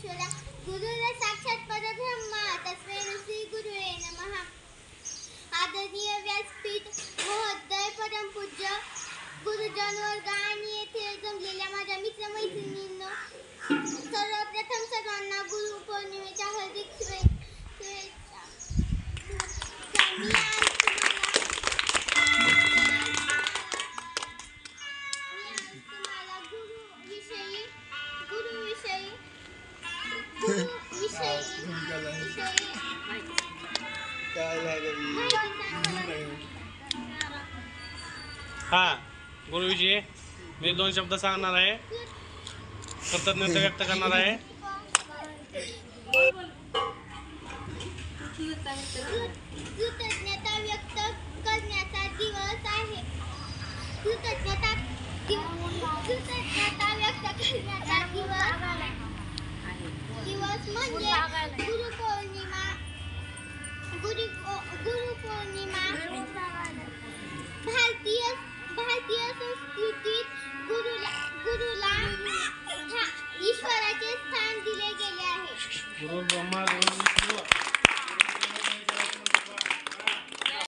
परमेश्वरा गुरुला साक्षात परब्रह्म तस्मै श्री गुरुवे नमः। आदरणीय व्यासपीठ महोदय परमपूज्य गुरुजन वर्ग आणि येथे जमलेल्या माझ्या मित्रमैत्रिणींनो, सर्वप्रथम सर्वांना गुरु पौर्णिमेच्या हार्दिक शुभेच्छा। मी आज तुम्हाला गुरुविषयी मी 2 शब्द सांगणार आहे, कृतज्ञता व्यक्त करणार आहे। कृतज्ञता व्यक्त करण्याचा दिवस आहे। कृतज्ञता व्यक्त करण्याचा दिवस म्हणजे गुरुपौर्णिमा। गुरुपौर्णिमा भारतीय संस्कृतीत गुरुला ईश्वराचे स्थान दिले गेले आहे। गुरु ब्रह्मा गुरु